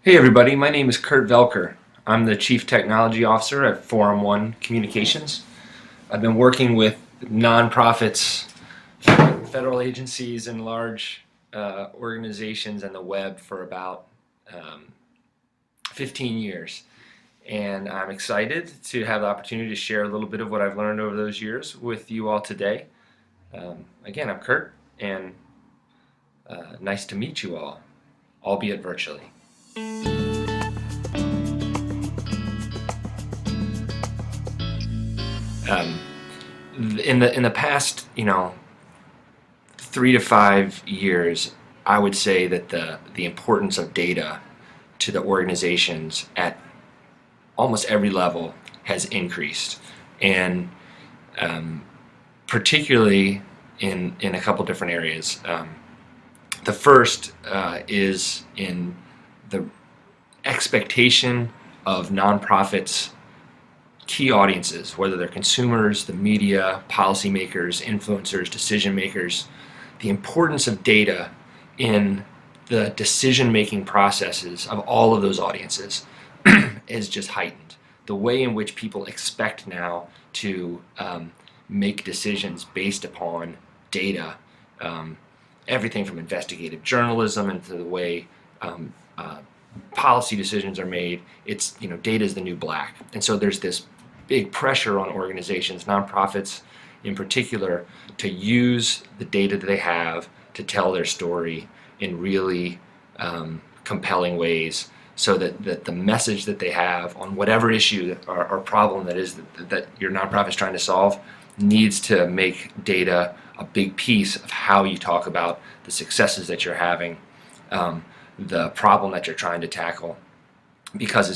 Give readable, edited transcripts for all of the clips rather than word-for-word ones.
Hey everybody, my name is Kurt Voelker. I'm the Chief Technology Officer at Forum One Communications. I've been working with nonprofits, federal agencies, and large organizations and the web for about 15 years. And I'm excited to have the opportunity to share a little bit of what I've learned over those years with you all today. Again, I'm Kurt, and nice to meet you all, albeit virtually. In the past, 3 to 5 years, I would say that the importance of data to the organizations at almost every level has increased, and particularly in a couple different areas. The first is in the expectation of nonprofits' key audiences, whether they're consumers, the media, policymakers, influencers, decision makers. The importance of data in the decision-making processes of all of those audiences is just heightened. The way in which people expect now to make decisions based upon data, everything from investigative journalism into the way policy decisions are made, it's, data is the new black. And so there's this big pressure on organizations, nonprofits in particular, to use the data that they have to tell their story in really compelling ways, so that the message that they have on whatever issue or problem that is that your nonprofit is trying to solve needs to make data a big piece of how you talk about the successes that you're having, the problem that you're trying to tackle, because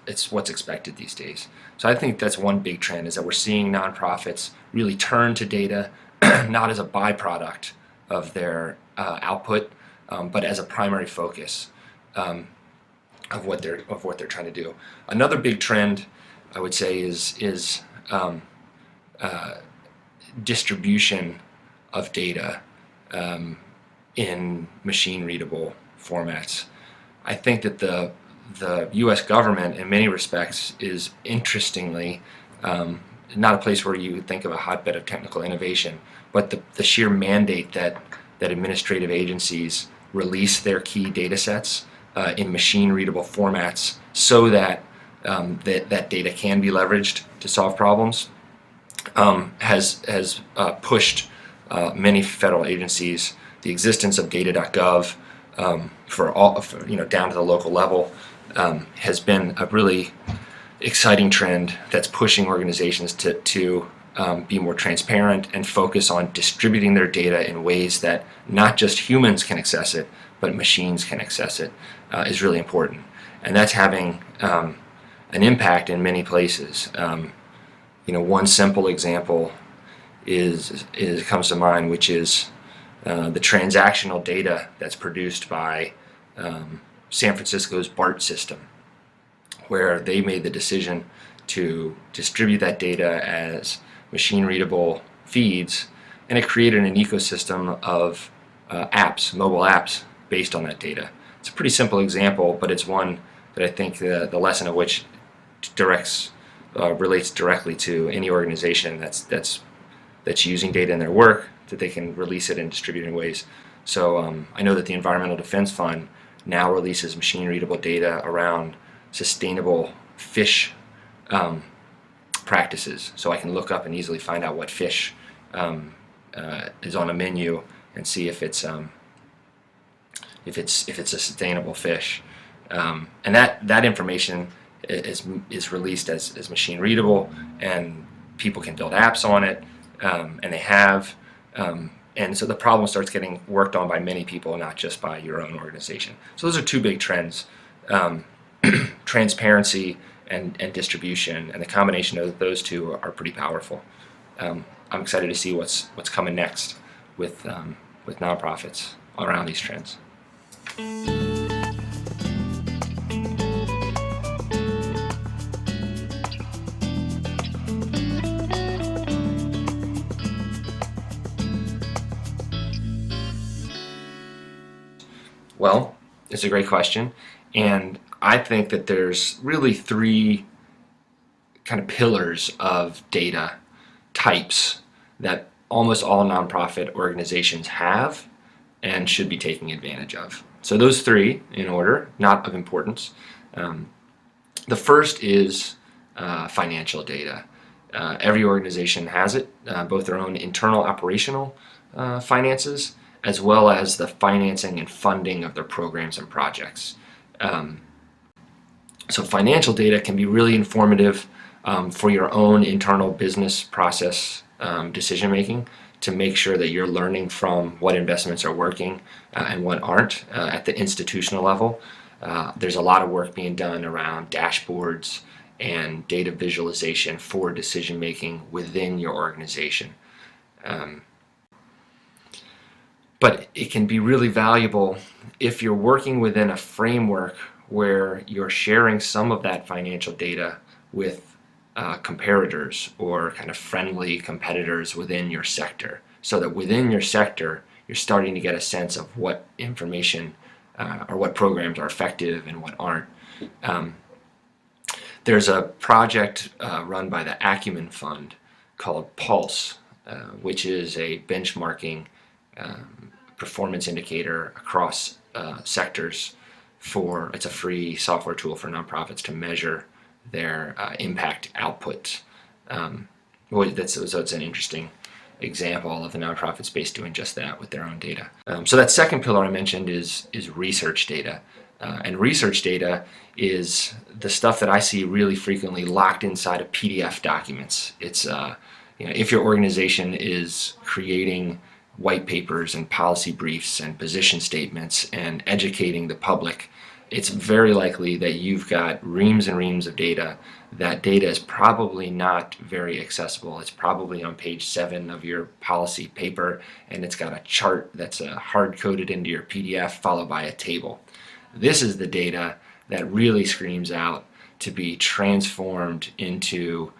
it's what's expected these days. So I think that's one big trend, is that we're seeing nonprofits really turn to data not as a byproduct of their output, but as a primary focus of what they're trying to do. Another big trend, I would say, is distribution of data in machine readable formats. I think that the U.S. government, in many respects, is interestingly not a place where you would think of a hotbed of technical innovation, but the sheer mandate that administrative agencies release their key data sets in machine readable formats so that that data can be leveraged to solve problems has pushed many federal agencies. The existence of data.gov down to the local level has been a really exciting trend that's pushing organizations to be more transparent and focus on distributing their data in ways that not just humans can access it, but machines can access it, is really important. And that's having an impact in many places. One simple example comes to mind, which is the transactional data that's produced by San Francisco's BART system, where they made the decision to distribute that data as machine readable feeds, and it created an ecosystem of apps, mobile apps, based on that data. It's a pretty simple example, but it's one that I think the lesson of which relates directly to any organization that's using data in their work, that they can release it and distribute it in ways. So I know that the Environmental Defense Fund now releases machine readable data around sustainable fish practices, so I can look up and easily find out what fish is on a menu and see if it's a sustainable fish, and that information is released as machine readable, and people can build apps on it, and they have. And so the problem starts getting worked on by many people, not just by your own organization. So those are two big trends: transparency and distribution, and the combination of those two are pretty powerful. I'm excited to see what's coming next with nonprofits around these trends. Well, it's a great question, and I think that there's really three kind of pillars of data types that almost all nonprofit organizations have and should be taking advantage of. So those three, in order, not of importance. The first is financial data. Every organization has it, both their own internal operational finances, as well as the financing and funding of their programs and projects. So financial data can be really informative for your own internal business process decision making, to make sure that you're learning from what investments are working and what aren't at the institutional level. There's a lot of work being done around dashboards and data visualization for decision making within your organization. But it can be really valuable if you're working within a framework where you're sharing some of that financial data with comparators or kind of friendly competitors within your sector, so that within your sector you're starting to get a sense of what information or what programs are effective and what aren't. There's a project run by the Acumen Fund called Pulse, which is a benchmarking performance indicator across sectors. It's a free software tool for nonprofits to measure their impact output. So it's an interesting example of the nonprofit space doing just that with their own data. So that second pillar I mentioned is research data. And research data is the stuff that I see really frequently locked inside of PDF documents. It's if your organization is creating white papers and policy briefs and position statements and educating the public, it's very likely that you've got reams and reams of data. That data is probably not very accessible. It's probably on page 7 of your policy paper, and it's got a chart that's hard-coded into your PDF followed by a table. This is the data that really screams out to be transformed into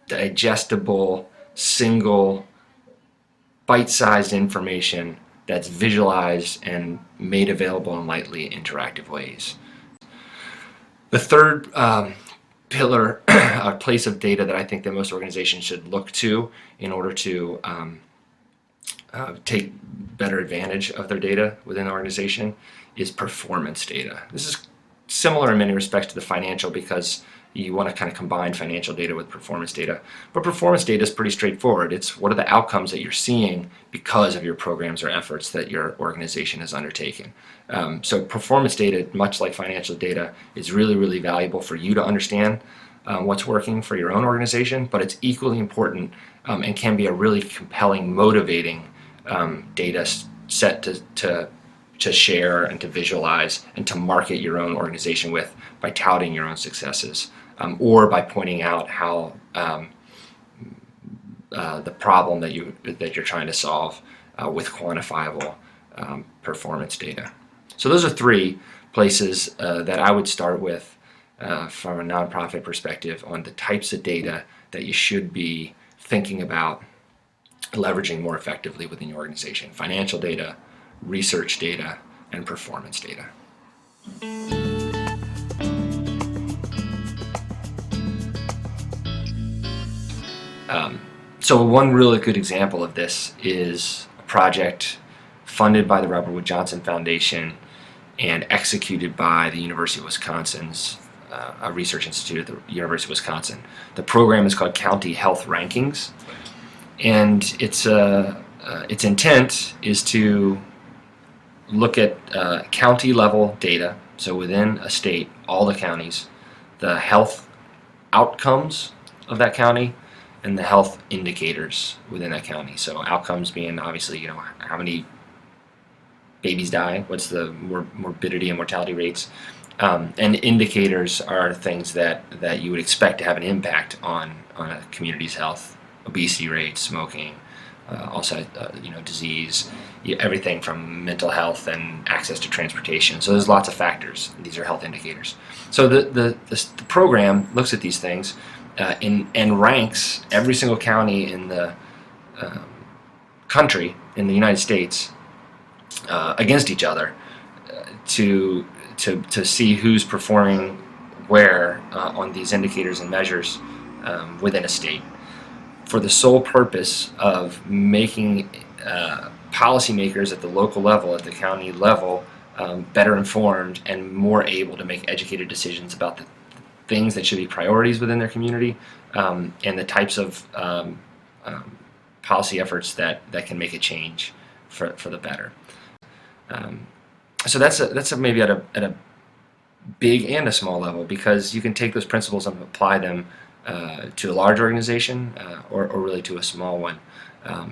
digestible, single, bite-sized information that's visualized and made available in lightly interactive ways. The third pillar, a place of data that I think that most organizations should look to in order to take better advantage of their data within the organization, is performance data. This is similar in many respects to the financial, because you want to kind of combine financial data with performance data. But performance data is pretty straightforward. It's what are the outcomes that you're seeing because of your programs or efforts that your organization has undertaken. So performance data, much like financial data, is really, really valuable for you to understand what's working for your own organization, but it's equally important and can be a really compelling, motivating data set to share and to visualize and to market your own organization with by touting your own successes, or by pointing out how the problem that you're trying to solve with quantifiable performance data. So those are three places that I would start with from a nonprofit perspective on the types of data that you should be thinking about leveraging more effectively within your organization: financial data, research data, and performance data. So one really good example of this is a project funded by the Robert Wood Johnson Foundation and executed by the University of Wisconsin's a research institute at the University of Wisconsin. The program is called County Health Rankings, and its intent is to look at county level data, so within a state, all the counties, the health outcomes of that county, and the health indicators within that county. So outcomes being obviously, how many babies die, what's the morbidity and mortality rates, and indicators are things that you would expect to have an impact on a community's health: obesity rates, smoking, also disease, everything from mental health and access to transportation. So there's lots of factors. These are health indicators. So the program looks at these things and ranks every single county in the country, in the United States, against each other to see who's performing where on these indicators and measures within a state, for the sole purpose of making policymakers at the local level, at the county level, better informed and more able to make educated decisions about the things that should be priorities within their community, and the types of policy efforts that can make a change for the better. So that's maybe at a big and a small level, because you can take those principles and apply them to a large organization or really to a small one.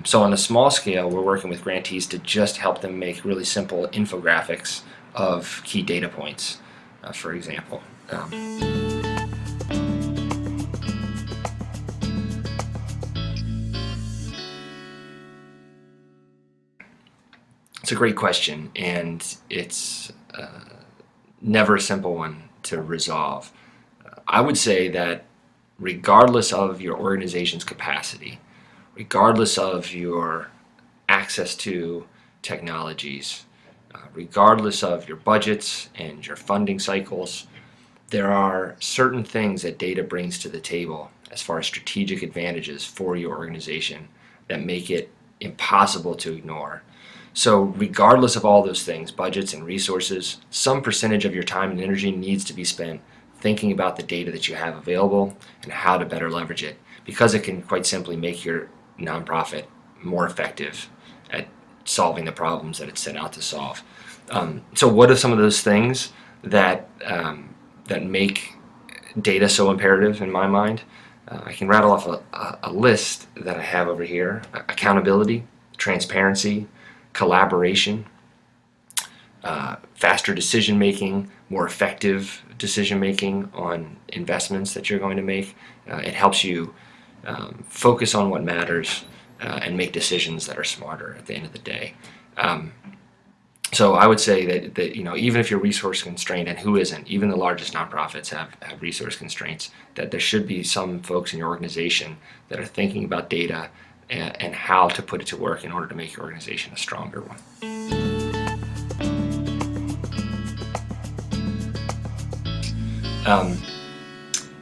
So on a small scale, we're working with grantees to just help them make really simple infographics of key data points, for example. It's a great question, and it's never a simple one to resolve. I would say that regardless of your organization's capacity, regardless of your access to technologies, regardless of your budgets and your funding cycles, there are certain things that data brings to the table as far as strategic advantages for your organization that make it impossible to ignore. So regardless of all those things, budgets and resources, some percentage of your time and energy needs to be spent thinking about the data that you have available and how to better leverage it, because it can quite simply make your nonprofit more effective at solving the problems that it's set out to solve. So what are some of those things that make data so imperative in my mind? I can rattle off a list that I have over here: accountability, transparency, collaboration, faster decision making, more effective decision making on investments that you're going to make. It helps you focus on what matters and make decisions that are smarter at the end of the day. So I would say that even if you're resource constrained, and who isn't, even the largest nonprofits have resource constraints, that there should be some folks in your organization that are thinking about data and how to put it to work in order to make your organization a stronger one.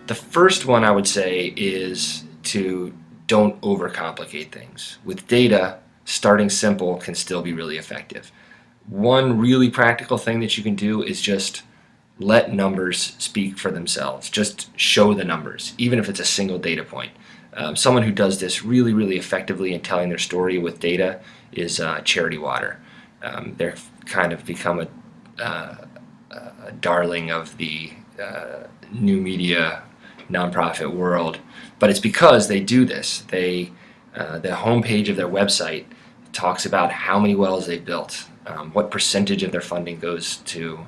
The first one I would say is to don't overcomplicate things. With data, starting simple can still be really effective. One really practical thing that you can do is just let numbers speak for themselves. Just show the numbers, even if it's a single data point. Someone who does this really, really effectively in telling their story with data is Charity Water. They've kind of become a darling of the new media nonprofit world, but it's because they do this. The homepage of their website talks about how many wells they've built, what percentage of their funding goes to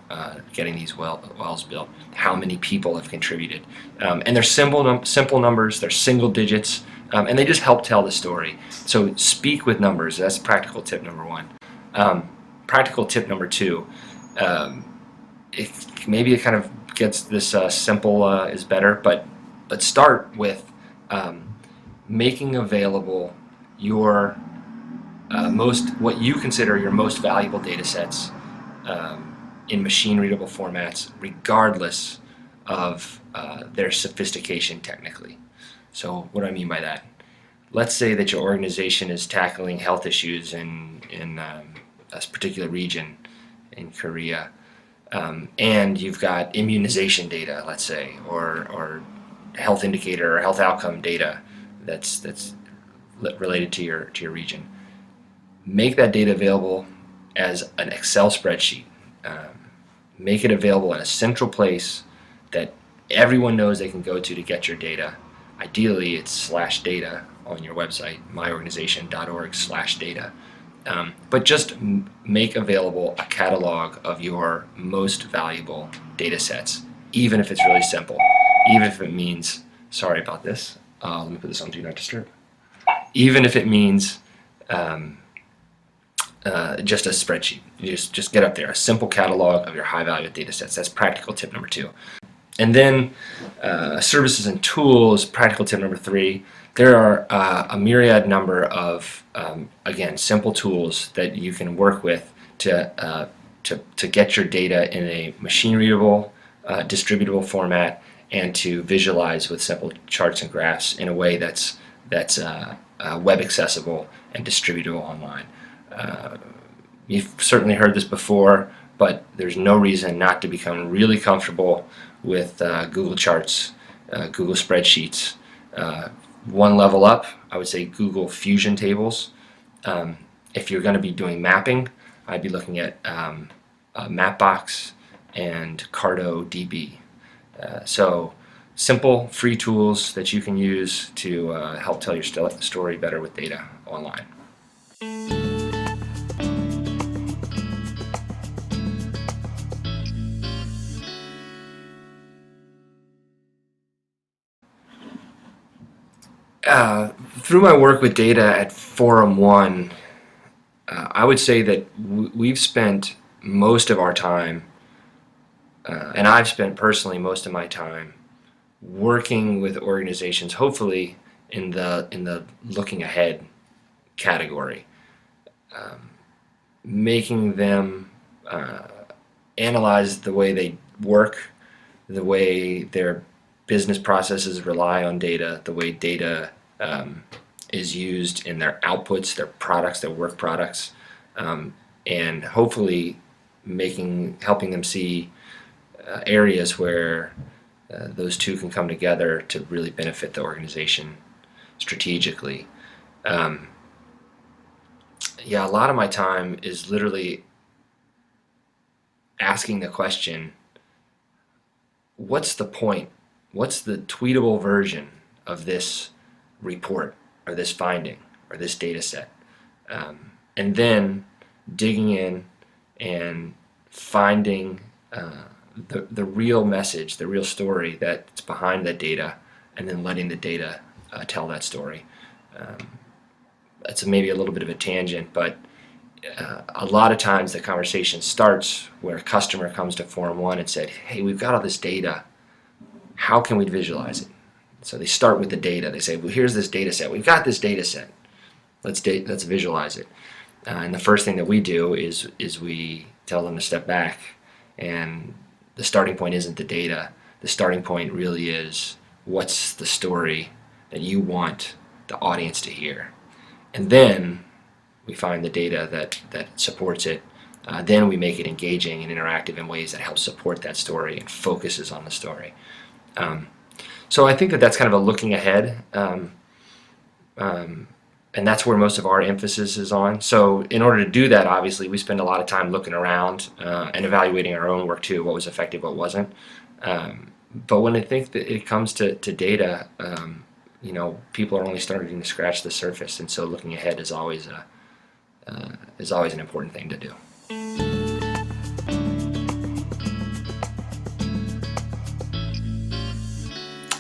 getting these wells built, how many people have contributed, and they're simple numbers. They're single digits, and they just help tell the story. So speak with numbers. That's practical tip number one. Practical tip number two, maybe it kind of gets this simple is better, but start with making available your what you consider your most valuable data sets in machine readable formats, regardless of their sophistication technically. So what do I mean by that? Let's say that your organization is tackling health issues in a particular region in Korea, and you've got immunization data, let's say, or health indicator or health outcome data that's related to your region. Make that data available as an Excel spreadsheet. Make it available in a central place that everyone knows they can go to get your data. Ideally, it's /data on your website, myorganization.org/data. But just make available a catalog of your most valuable data sets, even if it's really simple. Even if it means, sorry about this, let me put this on Do Not Disturb. Even if it means just a spreadsheet. You just get up there, a simple catalog of your high value data sets. That's practical tip number two. And then services and tools, practical tip number three. There are a myriad number of, again, simple tools that you can work with to to get your data in a machine-readable, distributable format, and to visualize with simple charts and graphs in a way that's web accessible and distributable online. You've certainly heard this before, but there's no reason not to become really comfortable with Google Charts, Google Spreadsheets. One level up, I would say Google Fusion tables. If you're going to be doing mapping, I'd be looking at Mapbox and CartoDB. So simple, free tools that you can use to help tell your story better with data online. Through my work with data at Forum One, I would say that we've spent most of our time, and I've spent personally most of my time, working with organizations, hopefully in the looking ahead category, making them analyze the way they work, the way their business processes rely on data, the way data is used in their outputs, their products, their work products, and hopefully helping them see areas where those two can come together to really benefit the organization strategically. Yeah, a lot of my time is literally asking the question, what's the point? What's the tweetable version of this report or this finding or this data set? And then digging in and finding the real message, the real story that's behind that data, and then letting the data tell that story. That's maybe a little bit of a tangent, but a lot of times the conversation starts where a customer comes to Forum One and said, hey, we've got all this data. How can we visualize it? So they start with the data. They say, well, here's this data set. We've got this data set. Let's visualize it. And the first thing that we do is we tell them to step back, and the starting point isn't the data. The starting point really is, what's the story that you want the audience to hear? And then we find the data that supports it. Then we make it engaging and interactive in ways that help support that story and focuses on the story. So I think that's kind of a looking ahead, and that's where most of our emphasis is on. So in order to do that, obviously, we spend a lot of time looking around and evaluating our own work too, what was effective, what wasn't. But when I think that it comes to data, people are only starting to scratch the surface, and so looking ahead is always an important thing to do.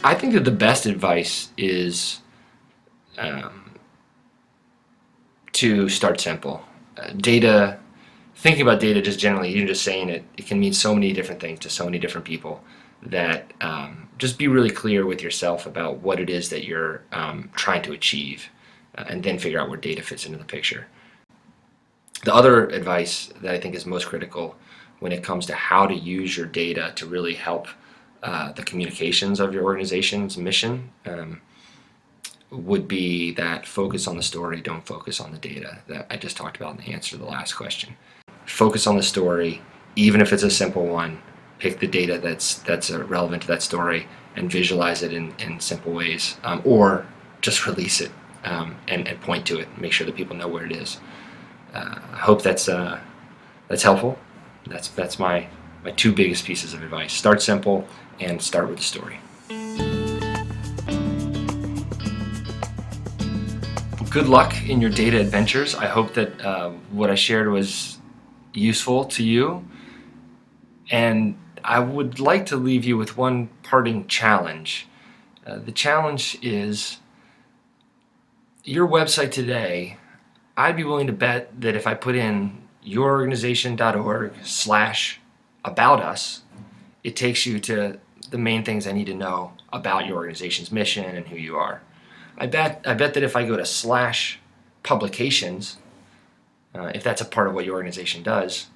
I think that the best advice is to start simple. Thinking about data just generally, even just saying it can mean so many different things to so many different people, that just be really clear with yourself about what it is that you're trying to achieve, and then figure out where data fits into the picture. The other advice that I think is most critical when it comes to how to use your data to really help the communications of your organization's mission would be that focus on the story, don't focus on the data, that I just talked about in the answer to the last question. Focus on the story, even if it's a simple one. Pick the data that's relevant to that story and visualize it in simple ways, or just release it and point to it, make sure that people know where it is. I hope that's helpful. That's my two biggest pieces of advice. Start simple and start with the story. Good luck in your data adventures. I hope that what I shared was useful to you, and I would like to leave you with one parting challenge. The challenge is your website today. I'd be willing to bet that if I put in yourorganization.org/about us, it takes you to the main things I need to know about your organization's mission and who you are. I bet that if I go to /publications, if that's a part of what your organization does,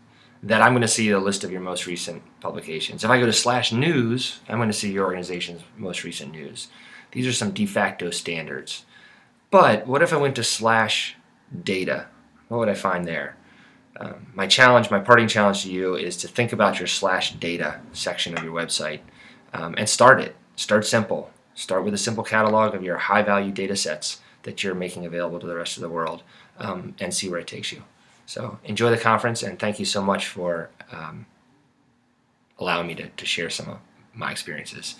that I'm going to see a list of your most recent publications. If I go to /news, I'm going to see your organization's most recent news. These are some de facto standards. But what if I went to /data? What would I find there? My parting challenge to you is to think about your /data section of your website and start it. Start simple. Start with a simple catalog of your high-value data sets that you're making available to the rest of the world and see where it takes you. So enjoy the conference, and thank you so much for allowing me to share some of my experiences.